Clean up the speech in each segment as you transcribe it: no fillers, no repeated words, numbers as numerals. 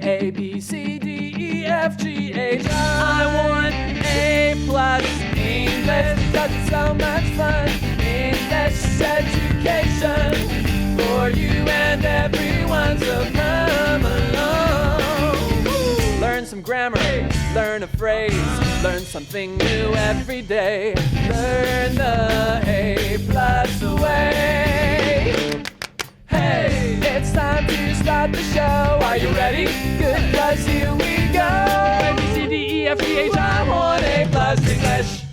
A, B, C, D, E, F, G, H, I want A+ English. That's so much fun. English education for you and everyone, so come along. Learn some grammar, learn a phrase, learn something new every day. Learn the A+ way. Hey, it's time to start the show. Are you ready? Good, 'cause here we go. A, B, C, D, E, F, G, H, I want A+ English.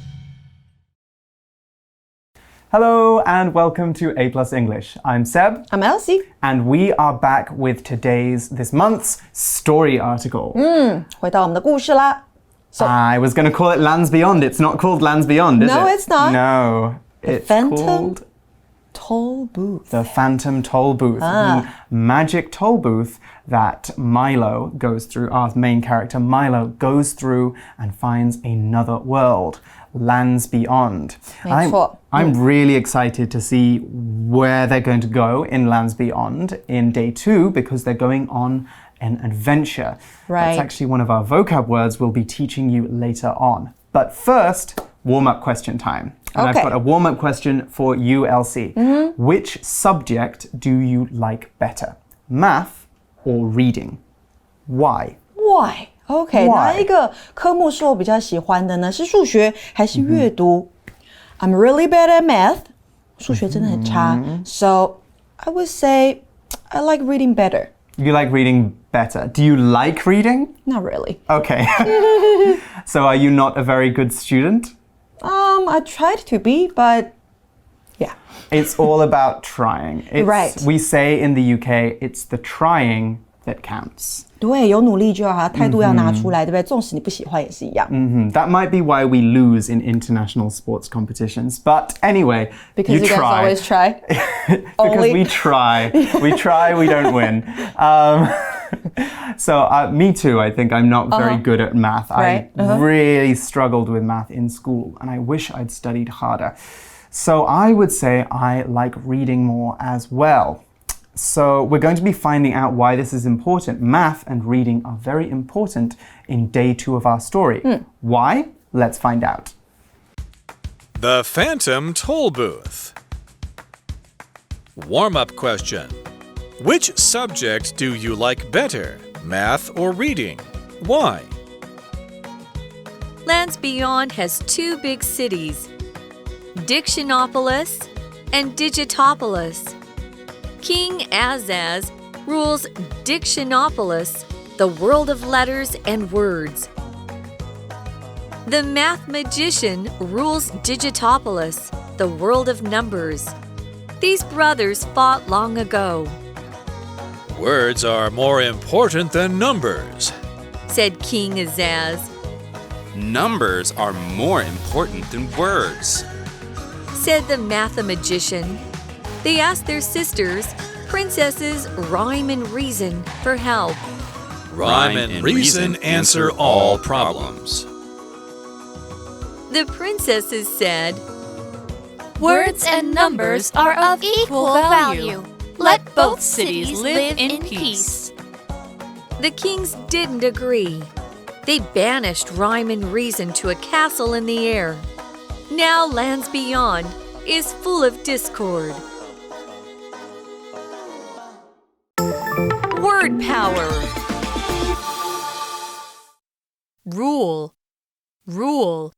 Hello and welcome to A+ English. I'm Seb. I'm Elsie. And we are back with this month's story article. 回到我们的故事啦。I was going to call it Lands Beyond. It's not called Lands Beyond, is it? No, it's not. No. It's called Toll Booth. The Phantom Toll Booth. The magic toll booth that Milo goes through. Our main character, Milo, goes through and finds another world. Lands Beyond. I'm really excited to see where they're going to go in Lands Beyond in day 2 because they're going on an adventure. Right. That's actually one of our vocab words we'll be teaching you later on. But first, warm-up question time. And Okay. I've got a warm-up question for you, Elsie. Which subject do you like better? Math or reading? Why? Why? OK, Why? 哪一个科目是我比较喜欢的呢？是数学还是阅读？I'm really bad at math. 数学真的很差。So I would say I like reading better. You like reading better. Do you like reading? Not really. Okay. So are you not a very good student? I tried to be, but yeah. It's all about trying. Right. We say in the UK, it's the trying that counts. 对，有努力就好，态度要拿出来，对不对？纵使你不喜欢也是一样。That might be why we lose in international sports competitions. But anyway, Because you guys try. always try. Because we try. We try, we don't win. So me too, I think I'm not very good at math. Right. I really struggled with math in school and I wish I'd studied harder. So I would say I like reading more as well. So we're going to be finding out why this is important. Math and reading are very important in day 2 of our story. Why? Let's find out. The Phantom Toll Booth. Warm-up question. Which subject do you like better, math or reading? Why? Lands Beyond has 2 big cities, Dictionopolis and Digitopolis. King Azaz rules Dictionopolis, the world of letters and words. The Math Magician rules Digitopolis, the world of numbers. These brothers fought long ago. Words are more important than numbers, Said King Azaz. Numbers are more important than words, Said the Math-magician. They asked their sisters, Princesses Rhyme and Reason, for help. Rhyme and reason answer all problems. The princesses said, Words and numbers are of equal value. Let both cities live in peace. The kings didn't agree. They banished Rhyme and Reason to a castle in the air. Now Lands Beyond is full of discord. Word power. Rule. Rule.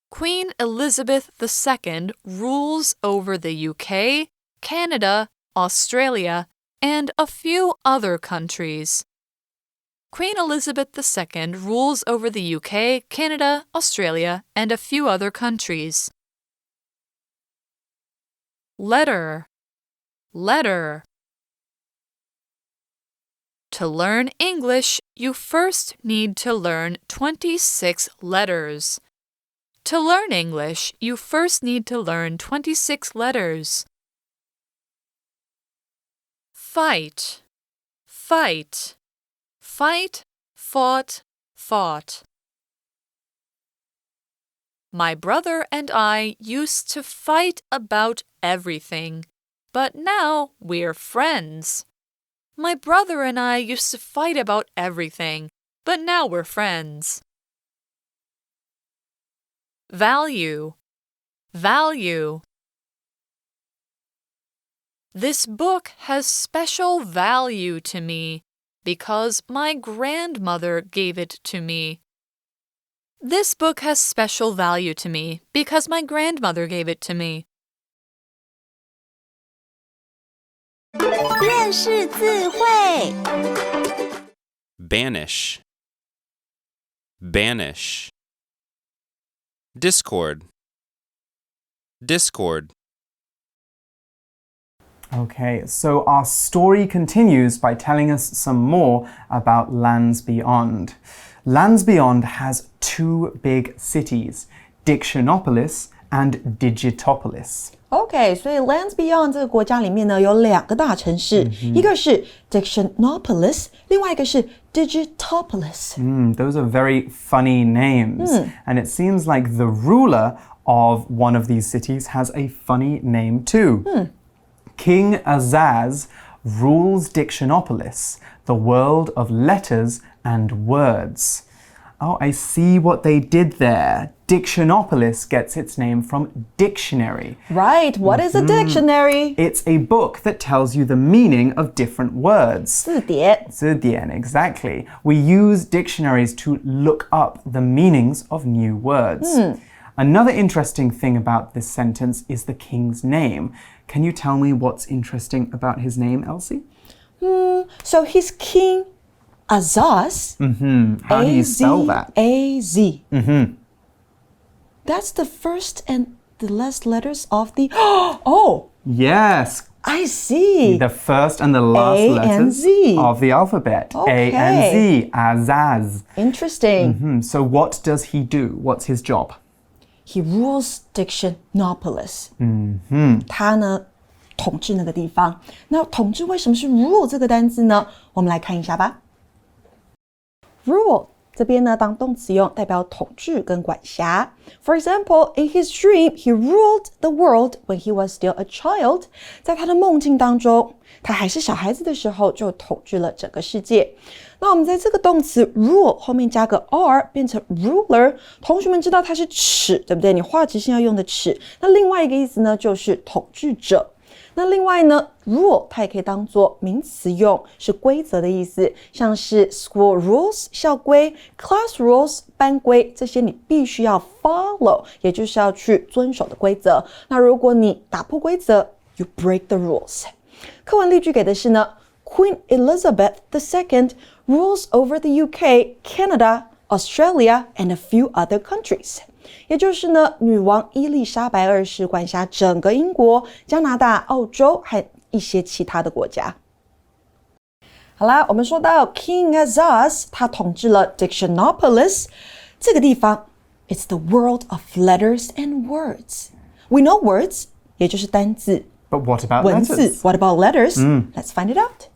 Queen Elizabeth II rules over the UK, Canada, Australia, and a few other countries. Queen Elizabeth II rules over the UK, Canada, Australia, and a few other countries. Letter. Letter. To learn English, you first need to learn 26 letters. To learn English, you first need to learn 26 letters. Fight. Fight. Fight, fought, fought. My brother and I used to fight about everything, but now we're friends. My brother and I used to fight about everything, but now we're friends. Value. Value. This book has special value to me because my grandmother gave it to me. This book has special value to me because my grandmother gave it to me. 认识字汇 Banish. Banish. Discord. Discord. Okay, so our story continues by telling us some more about Lands Beyond. Lands Beyond has two big cities, Dictionopolis and Digitopolis. OK， 所以 Lands Beyond 这个国家里面呢，有2个大城市，一个是 Dictionopolis， 另外一个是 Digitopolis。Those are very funny names. And it seems like the ruler of one of these cities has a funny name too. King Azaz rules Dictionopolis, the world of letters and words. Oh, I see what they did there. Dictionopolis gets its name from dictionary. Right, what is a dictionary? It's a book that tells you the meaning of different words. 字典 字典, exactly. We use dictionaries to look up the meanings of new words. Another interesting thing about this sentence is the king's name. Can you tell me what's interesting about his name, Elsie? So he's King Azaz. How do you spell that? A-Z. That's the first and the last letters of the... Oh, Yes, I see. the first and the last A and letters Z. of the alphabet. Okay. A and Z, Azaz. Interesting. So what does he do? What's his job? He rules Dictionopolis. 他呢统治那个地方。那统治为什么是 rule 这个单字呢？我们来看一下吧。Rule 这边呢当动词用，代表统治跟管辖。For example, in his dream, he ruled the world when he was still a child. 在他的梦境当中，他还是小孩子的时候就统治了整个世界。那我们在这个动词 rule 后面加个 r 变成 ruler， 同学们知道它是尺，对不对？你画直线要用的尺。那另外一个意思呢，就是统治者。那另外呢 rule 它也可以当作名词用，是规则的意思，像是 school rules 校规， class rules 班规，这些你必须要 follow， 也就是要去遵守的规则。那如果你打破规则 you break the rules。 课文例句给的是呢 Queen Elizabeth II rules over the UK, Canada, Australia, and a few other countries. 也就是呢，女王伊丽莎白2世管辖整个英国、加拿大、澳洲和一些其他的国家。好啦，我们说到 King Azaz， 他统治了 Dictionopolis 这个地方。It's the world of letters and words. We know words， 也就是单字。But what about 文字 letters? What about letters? Let's find it out.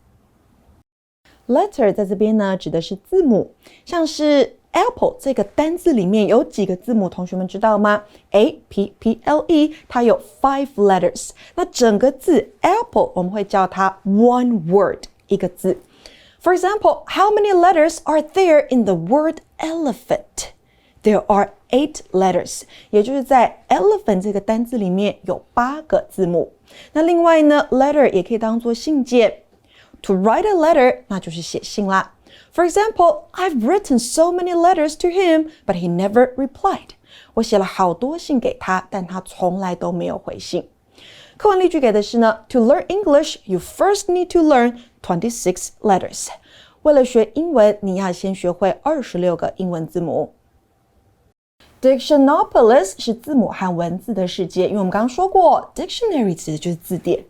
Letter 在这边呢指的是字母，像是 Apple 这个单字里面有几个字母，同学们知道吗？ A-P-P-L-E 它有 5 letters。那整个字 Apple 我们会叫它 one word 一个字。For example, how many letters are there in the word elephant? There are 8 letters， 也就是在 elephant 这个单字里面有8个字母。那另外呢 letter 也可以当作信件。To write a letter 那就是写信啦。For example, I've written so many letters to him, but he never replied. 我写了好多信给他，但他从来都没有回信。课文例句给的是呢 To learn English, you first need to learn 26 letters. 为了学英文，你要先学会26个英文字母。Dictionopolis 是字母和文字的世界，因为我们刚刚说过 dictionary 指的就是字典。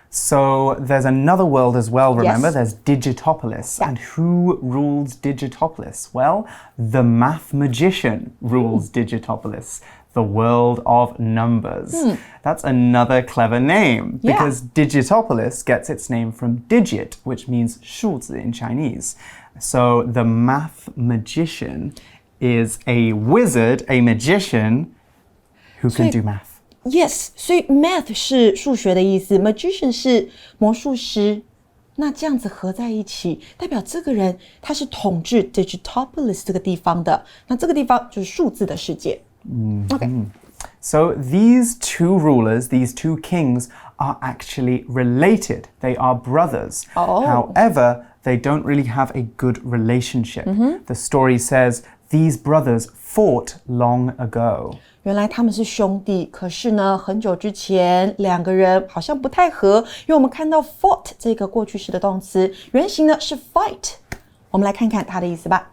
So there's another world as well, remember? Yes. There's Digitopolis. Yeah. And who rules Digitopolis? Well, the math magician rules Digitopolis, the world of numbers. That's another clever name because Digitopolis gets its name from digit, which means 数字 in Chinese. So the math magician is a wizard, a magician who can do math. Yes, 所以 math 是数学的意思 magician 是魔术师那这样子合在一起，代表这个人他是统治 Digitopolis 这个地方的。那这个地方就是数字的世界。Okay. So these two rulers, these two kings, are actually related. They are brothers. However, they don't really have a good relationship. The story says these brothers fought long ago. 原来他们是兄弟，可是呢，很久之前两个人好像不太合，因为我们看到 fought 这个过去式的动词，原型呢是 fight。我们来看看它的意思吧。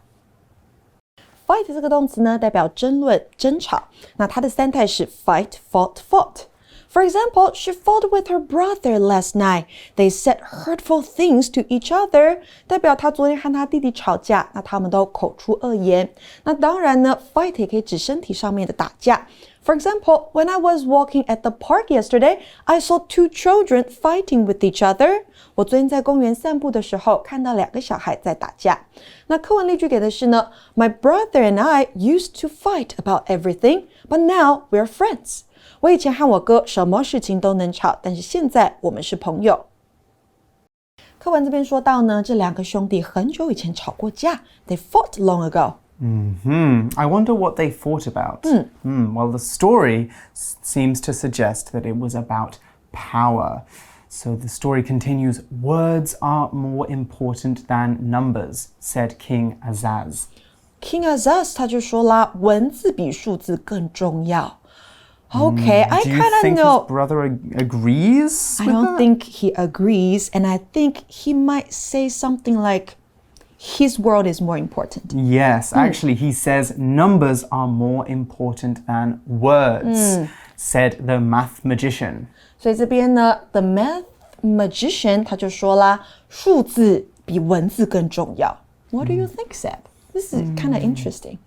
Fight 这个动词呢，代表争论、争吵。那它的三态是 fight, fought, fought. For example, she fought with her brother last night. They said hurtful things to each other. 代表她昨天和她弟弟吵架，那他们都口出恶言。那当然呢 ，fight 也可以指身体上面的打架。For example, when I was walking at the park yesterday, I saw two children fighting with each other. 我昨天在公园散步的时候，看到两个小孩在打架。那课文例句给的是呢 ，My brother and I used to fight about everything, but now we're friends. 我以前和我哥什么事情都能吵，但是现在我们是朋友。课文这边说到呢，这两个兄弟很久以前吵过架 ，They fought long ago. I wonder what they fought about. Well, the story seems to suggest that it was about power. So the story continues, words are more important than numbers, said King Azaz. King Azaz 他就说啦，文字比数字更重要。Okay, I Do you kind of think know. his brother agrees I with don't that? think he agrees, and I think he might say something like, his world is more important. Yes, actually, he says numbers are more important than words, said the math magician. 所以这边呢 ，the math magician 他就说啦，数字比文字更重要。What do you think, Seb? This is kind of interesting.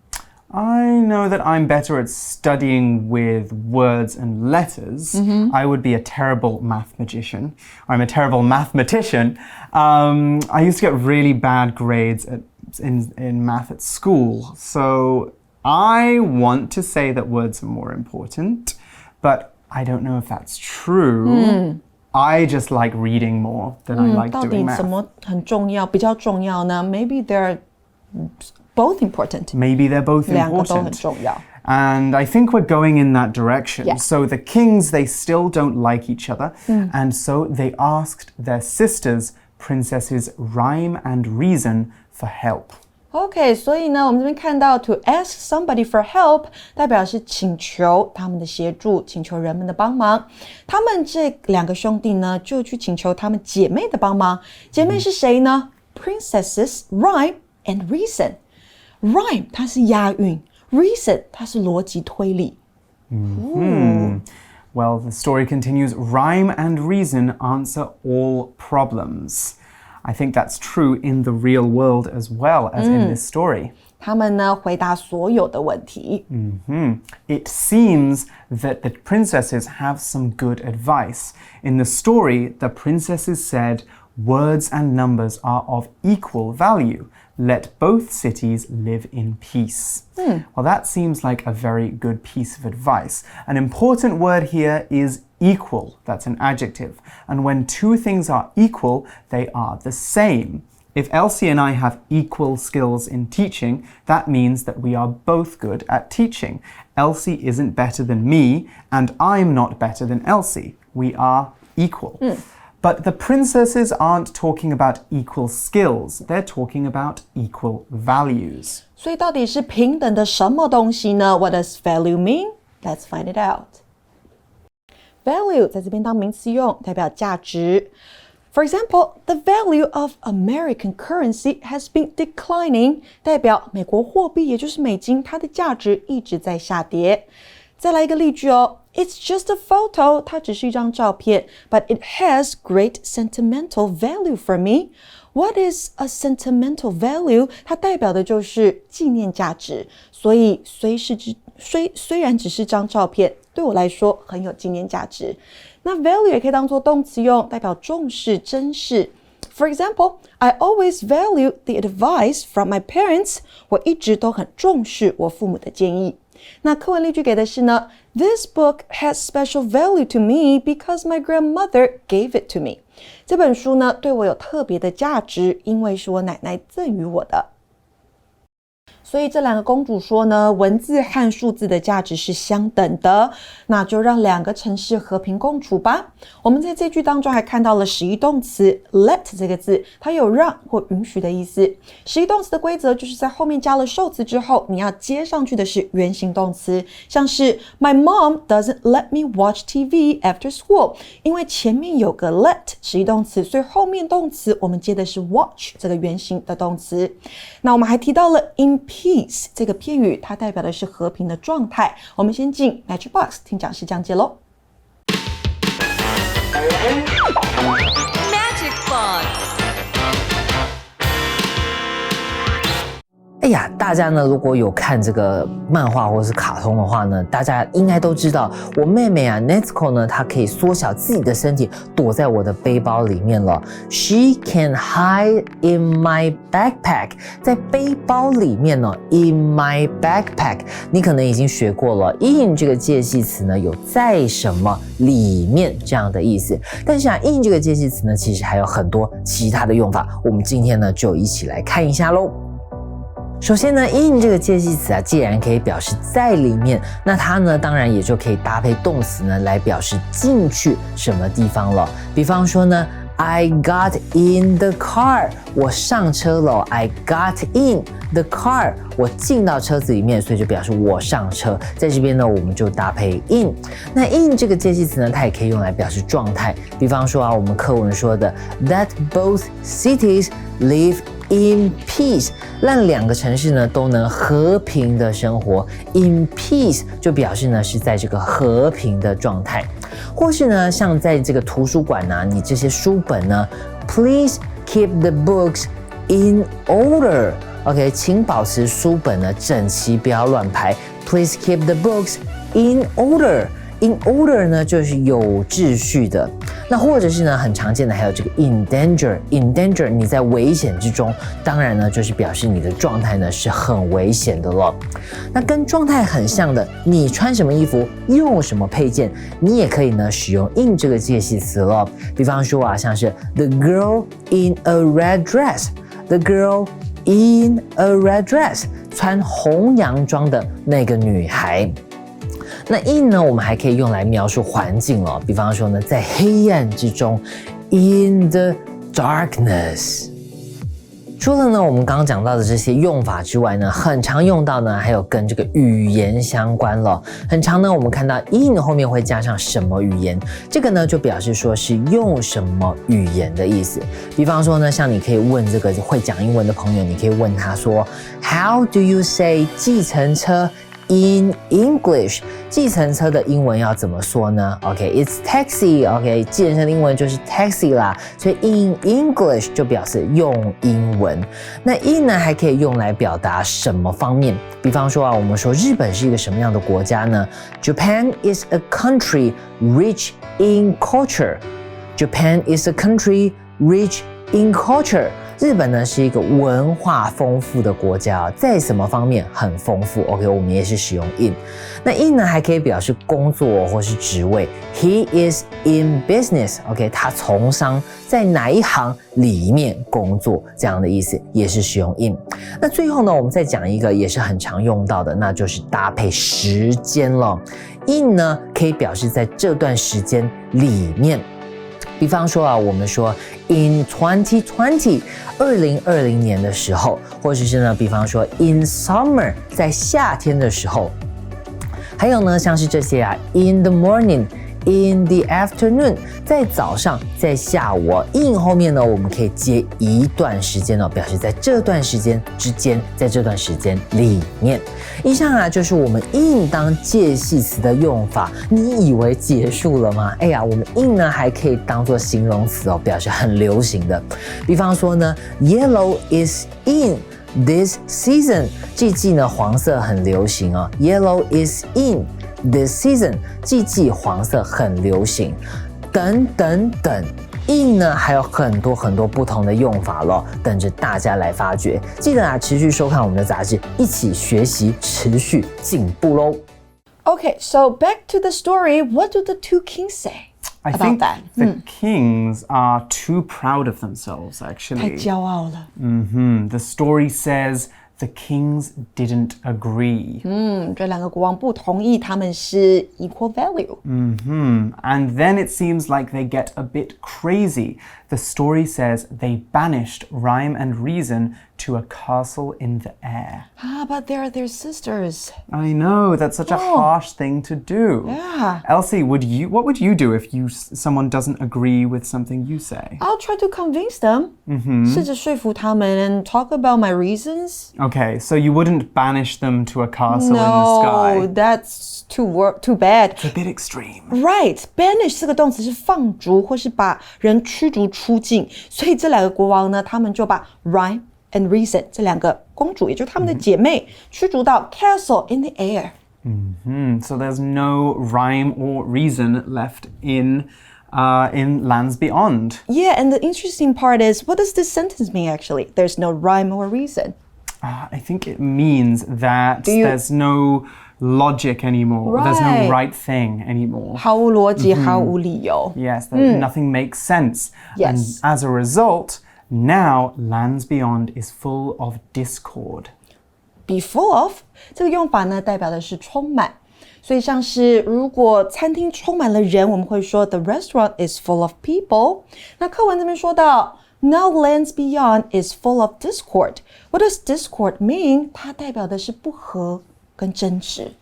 I know that I'm better at studying with words and letters. I would be a terrible math magician. I'm a terrible mathematician. I used to get really bad grades in math at school. So I want to say that words are more important, but I don't know if that's true. I just like reading more than I like 到底 doing math. 什么很重要，比较重要呢 ？Maybe they're both important. Maybe they're both 两个都很 important. 重要。 And I think we're going in that direction. Yeah. So the kings, they still don't like each other. And so they asked their sisters, princesses Rhyme and Reason, for help. OK， 所以呢，我们这边看到 to ask somebody for help 代表是请求他们的协助，请求人们的帮忙。他们这两个兄弟呢，就去请求他们姐妹的帮忙。姐妹是谁呢 ？Princesses Rhyme and Reason. Rhyme 它是押韵 ，Reason 它是逻辑推理。Well, the story continues, Rhyme and Reason answer all problems. I think that's true in the real world as well as in this story. 他们呢回答所有的问题。It seems that the princesses have some good advice. In the story, the princesses said, words and numbers are of equal value. Let both cities live in peace. Well, that seems like a very good piece of advice. An important word here is equal. That's an adjective. And when two things are equal, they are the same. If Elsie and I have equal skills in teaching, that means that we are both good at teaching. Elsie isn't better than me, and I'm not better than Elsie. We are equal. But the princesses aren't talking about equal skills. They're talking about equal values. 所以到底是平等的什么东西呢 ？What does value mean? Let's find it out. Value 在这边当名词用，代表价值。For example, the value of American currency has been declining. 代表美国货币，也就是美金，它的价值一直在下跌。再来一个例句哦 ，It's just a photo. 它只是一张照片 ，but it has great sentimental value for me. What is a sentimental value? 它代表的就是纪念价值，所以虽然只是张照片，对我来说很有纪念价值。那 value 也可以当作动词用，代表重视、珍视。For example, I always value the advice from my parents. 我一直都很重视我父母的建议。那课文例句给的是呢 ，This book has special value to me because my grandmother gave it to me. 这本书呢，对我有特别的价值，因为是我奶奶赠予我的。所以这两个公主说呢，文字和数字的价值是相等的，那就让两个城市和平共处吧。我们在这句当中还看到了实义动词 let 这个字，它有让或允许的意思。实义动词的规则就是在后面加了受词之后，你要接上去的是原形动词，像是 My mom doesn't let me watch TV after school， 因为前面有个 let 实义动词，所以后面动词我们接的是 watch 这个原形的动词。那我们还提到了 in peace 这个片语，它代表的是和平的状态。我们先进 Magic Box 听讲师讲解咯。Magic Box。哎呀，大家呢如果有看这个漫画或是卡通的话呢，大家应该都知道，我妹妹啊 Netsuko 呢，她可以缩小自己的身体，躲在我的背包里面了。She can hide in my backpack， 在背包里面呢 ，in my backpack， 你可能已经学过了 ，in 这个介系词呢有在什么里面这样的意思。但是啊 ，in 这个介系词呢，其实还有很多其他的用法，我们今天呢就一起来看一下咯。首先呢 in 这个介系词啊，既然可以表示在里面，那它呢当然也就可以搭配动词呢来表示进去什么地方了。比方说呢 I got in the car， 我上车了。I got in the car， 我进到车子里面，所以就表示我上车。在这边呢，我们就搭配 in。那 in 这个介系词呢，它也可以用来表示状态。比方说啊，我们课文说的 that both cities live in peace， 让两个城市呢都能和平的生活。In peace 就表示呢是在这个和平的状态。或是呢，像在这个图书馆啊，你这些书本呢 ，Please keep the books in order。OK， 请保持书本呢整齐，不要乱排。Please keep the books in order。In order 呢就是有秩序的。那或者是呢很常见的还有这个 in danger，in danger 你在危险之中，当然呢就是表示你的状态呢是很危险的了。那跟状态很像的，你穿什么衣服，用什么配件，你也可以呢使用 in 这个介系词了。比方说啊，像是 the girl in a red dress，the girl in a red dress， 穿红洋装的那个女孩。那 in 呢，我们还可以用来描述环境哦，比方说呢，在黑暗之中 ，in the darkness。除了呢我们刚刚讲到的这些用法之外呢，很常用到呢还有跟这个语言相关了。很常呢我们看到 in 后面会加上什么语言，这个呢就表示说是用什么语言的意思。比方说呢，像你可以问这个会讲英文的朋友，你可以问他说 How do you say 计程车in English？ 计程车的英文要怎么说呢 ？OK，it's taxi。OK， 计程车的英文就是 taxi 啦，所以 in English 就表示用英文。那 in 呢还可以用来表达什么方面？比方说啊，我们说日本是一个什么样的国家呢 ？Japan is a country rich in culture。Japan is a country rich in culture。日本呢是一个文化丰富的国家，在什么方面很丰富 ？OK， 我们也是使用 in。那 in 呢还可以表示工作或是职位 ，He is in business。OK， 他从商，在哪一行里面工作这样的意思，也是使用 in。那最后呢，我们再讲一个也是很常用到的，那就是搭配时间了。in 呢可以表示在这段时间里面。比方说啊，我们说 in 2020 2020年的时候，或者是呢，比方说 in summer 在夏天的时候，还有呢，像是这些啊 in the morning。In the afternoon， 在早上，在下午，in 后面呢，我们可以接一段时间哦，表示在这段时间之间，在这段时间里面。以上啊，就是我们 in 当介系词的用法。你以为结束了吗？哎呀，我们 in 呢还可以当作形容词哦，表示很流行的。比方说呢 ，Yellow is in this season， 这季呢黄色很流行哦 ，Yellow is in。This season， 这季黄色很流行，等等等。in 呢还有很多很多不同的用法咯，等着大家来发掘。记得啊，持续收看我们的杂志，一起学习，持续进步咯。Okay, so back to the story. What do the two kings say? I about think that. the kings are too proud of themselves, 太 actually. 骄傲了。The story says the kings didn't agree. 这两个国王不同意，他们是 equal value. And then it seems like they get a bit crazy. The story says they banished rhyme and reason to a castle in the air. But they're their sisters. I know, that's such a harsh thing to do. Yeah. Elsie, what would you do if someone doesn't agree with something you say? I'll try to convince them. 试着说服他们 and talk about my reasons. Okay, so you wouldn't banish them to a castle in the sky. No, that's too bad. It's a bit extreme. Right, banish 这个动词是放逐或是把人驱逐出境，所以这两个国王呢，他们就把 rhyme and reason 这两个公主，也就是他们的姐妹，驱逐到 castle in the air. So there's no rhyme or reason left in lands beyond. Yeah, and the interesting part is, what does this sentence mean actually? There's no rhyme or reason. I think it means that there's no logic anymore. There's no right thing anymore. 毫无逻辑，毫无理由。 Yes, nothing makes sense. Yes. And as a result, now lands beyond is full of discord. Be full of 这个用法呢，代表的是充满。所以像是如果餐厅充满了人，我们会说 the restaurant is full of people. 那课文这边说到 now lands beyond is full of discord. What does discord mean? 它代表的是不和跟争执。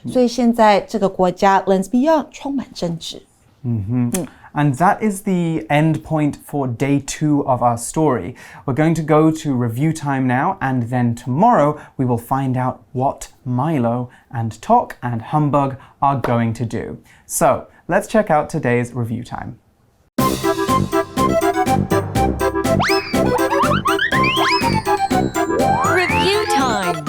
所以现在这个国家 lands beyond 充满争执。And that is the end point for day 2 of our story. We're going to go to review time now, and then tomorrow we will find out what Milo and Tok and Humbug are going to do. So let's check out today's review time. Review time.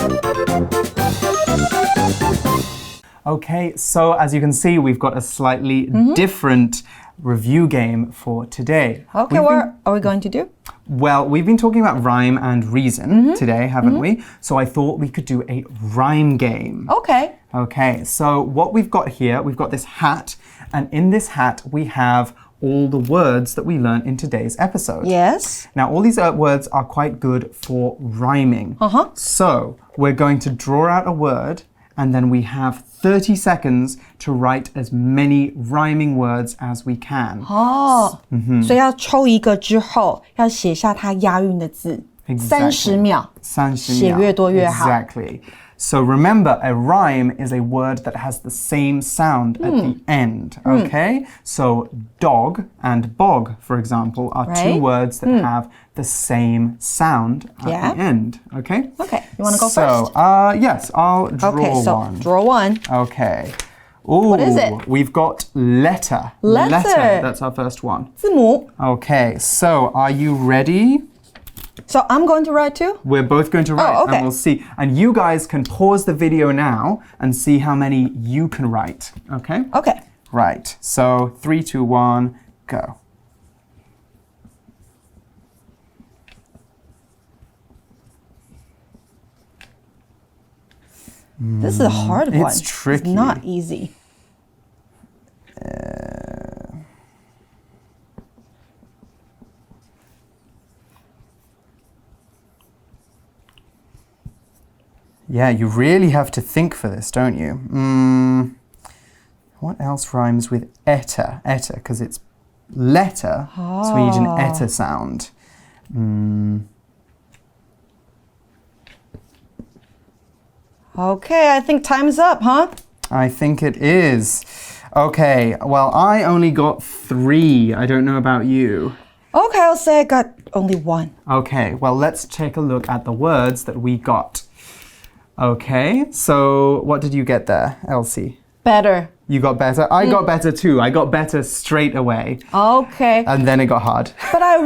Okay, so as you can see, we've got a slightly different review game for today. Okay, what are we going to do? Well, we've been talking about rhyme and reason today, haven't we? So I thought we could do a rhyme game. Okay. Okay, so what we've got here, we've got this hat, and in this hat we have all the words that we learned in today's episode. Yes. Now, all these words are quite good for rhyming. So we're going to draw out a word, and then we have 30 seconds to write as many rhyming words as we can. 所以要抽一个之后，要写下它押韵的字。30秒。写越多越好。 Exactly. So remember, a rhyme is a word that has the same sound at the end, okay? So dog and bog, for example, are two words that have the same sound at the end, okay? Okay, you want to go first? So, yes, I'll draw one. Draw one. Okay. Ooh, what is it? We've got letter. Letter. That's our first one. 字母. Okay, so are you ready? So I'm going to write too? We're both going to write, and we'll see. And you guys can pause the video now and see how many you can write, okay? Okay. Right, so 3, 2, 1, go. This is a hard one. It's tricky. It's not easy. Yeah, you really have to think for this, don't you? What else rhymes with eta? Eta, because it's letter, so we need an eta sound. Okay, I think time's up, huh? I think it is. Okay, well, I only got 3. I don't know about you. Okay, I'll say I got only 1. Okay, well, let's take a look at the words that we got. Okay, so what did you get there, Elsie? Better. You got better? I got better too. I got better straight away. Okay. And then it got hard. But I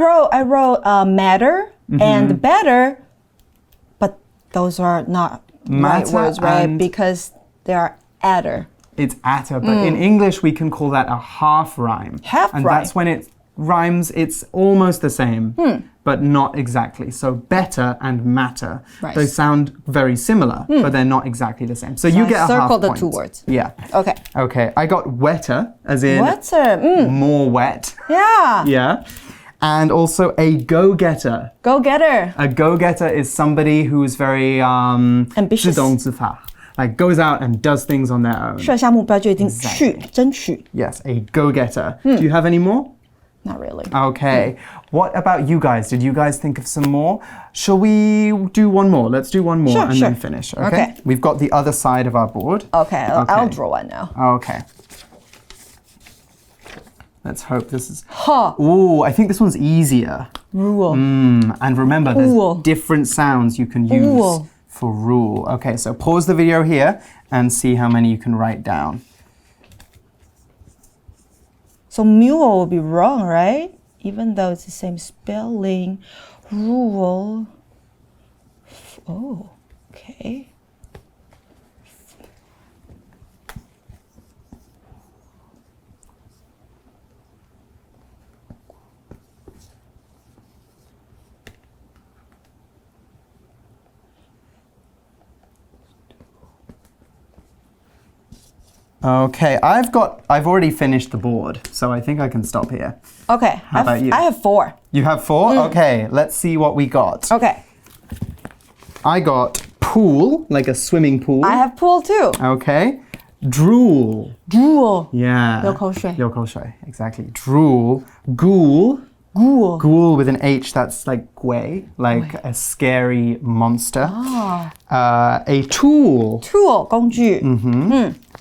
wrote matter and better, but those are not right words, right? Because they are adder. It's atter, but in English we can call that a half rhyme. Half and rhyme. That's when it rhymes, it's almost the same. but not exactly. So better and matter. Right. They sound very similar, but they're not exactly the same. So you get a half circle the point. two words. Yeah. Okay. Okay, I got wetter, as in Wetter. more wet. Yeah. Yeah. And also a go-getter. Go-getter. A go-getter is somebody who's very Ambitious. 自动自发, like goes out and does things on their own. 设下目标就一定去争取。 Yes, a go-getter. Do you have any more? Not really. Okay. What about you guys? Did you guys think of some more? Shall we do one more? Let's do one more Sure, and sure. then finish. Okay? Okay. We've got the other side of our board. Okay, I'll draw one now. Okay. Let's hope this is... Ha. Ooh, I think this one's easier. Rule. And remember, Rule. there's different sounds you can use Rule. for rule. Okay, so pause the video here and see how many you can write down. So mule will be wrong, right? Even though it's the same spelling. Rule. Oh, okay. Okay, I've already finished the board, so I think I can stop here. Okay. How about you? I have 4. You have 4? Okay, let's see what we got. Okay. I got pool, like a swimming pool. I have pool too. Okay. Drool. Drool. Yeah. 流口水. 流口水, exactly. Drool. Ghoul. Ghoul. Ghoul with an H, that's like gui, like a scary monster. A tool. Tool 工具.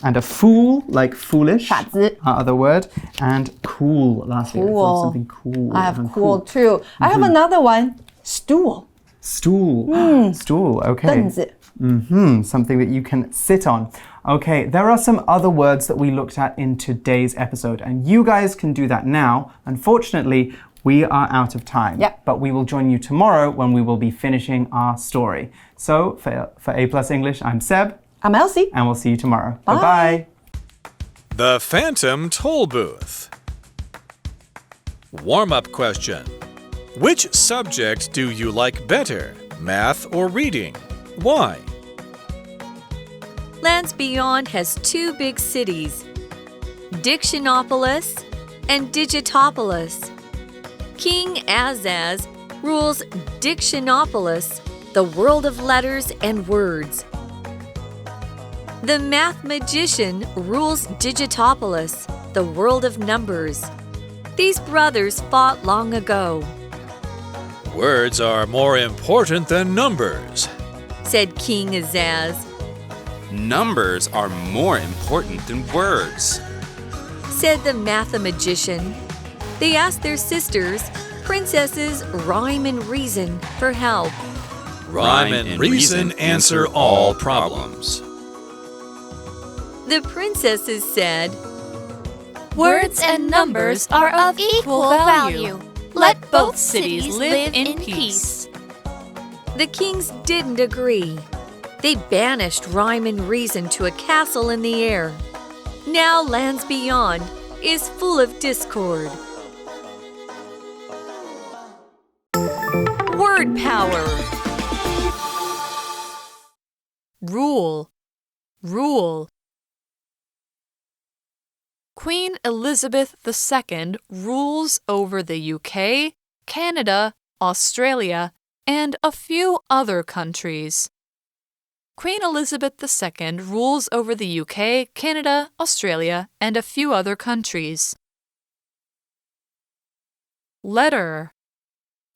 And a fool, like foolish. 傻子. Our other word. And cool, lastly. I Cool. thought something cool. I have and cool too. I have another one. Stool. Stool. Stool, okay. 凳子. Something that you can sit on. Okay, there are some other words that we looked at in today's episode, and you guys can do that now. Unfortunately, we are out of time. Yeah. But we will join you tomorrow when we will be finishing our story. So, for A+ English, I'm Seb. I'm Elsie. And we'll see you tomorrow. Bye. Bye-bye. The Phantom Toll Booth. Warm-up question. Which subject do you like better, math or reading? Why? Lands Beyond has 2 big cities, Dictionopolis and Digitopolis. King Azaz rules Dictionopolis, the world of letters and words. The Math Magician rules Digitopolis, the world of numbers. These brothers fought long ago, Words are more important than numbers. said King Azaz. Numbers are more important than words. Said the Math-magician. They asked their sisters, Princesses Rhyme and Reason, for help. Rhyme and reason answer all problems. The princesses said, Words and numbers are of equal value. Let both cities live in peace. The kings didn't agree. They banished Rhyme and Reason to a castle in the air. Now Lands Beyond is full of discord. Word power. Rule. Rule. Queen Elizabeth II rules over the UK, Canada, Australia, and a few other countries. Queen Elizabeth II rules over the UK, Canada, Australia, and a few other countries. Letter.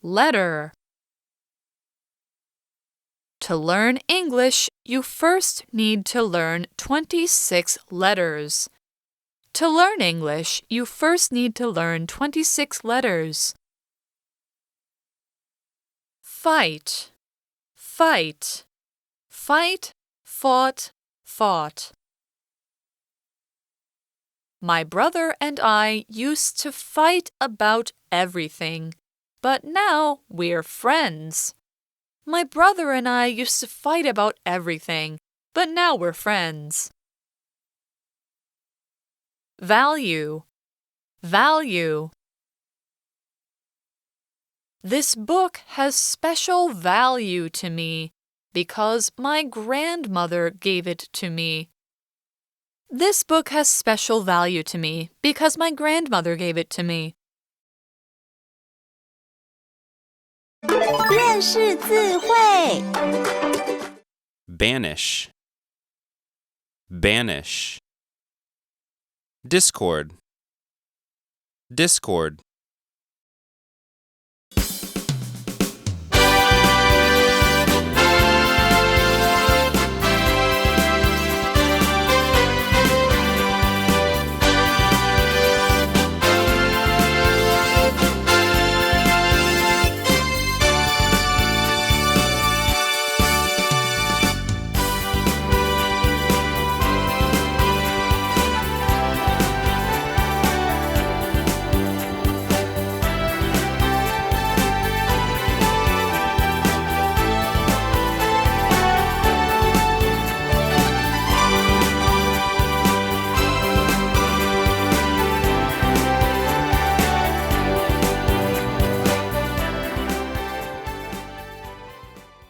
Letter. To learn English, you first need to learn 26 letters. To learn English, you first need to learn 26 letters. Fight. Fight. Fight, fought, fought. My brother and I used to fight about everything, but now we're friends. My brother and I used to fight about everything, but now we're friends. Value. Value. This book has special value to me because my grandmother gave it to me. This book has special value to me because my grandmother gave it to me. 认识字汇 Banish. Banish. Discord. Discord.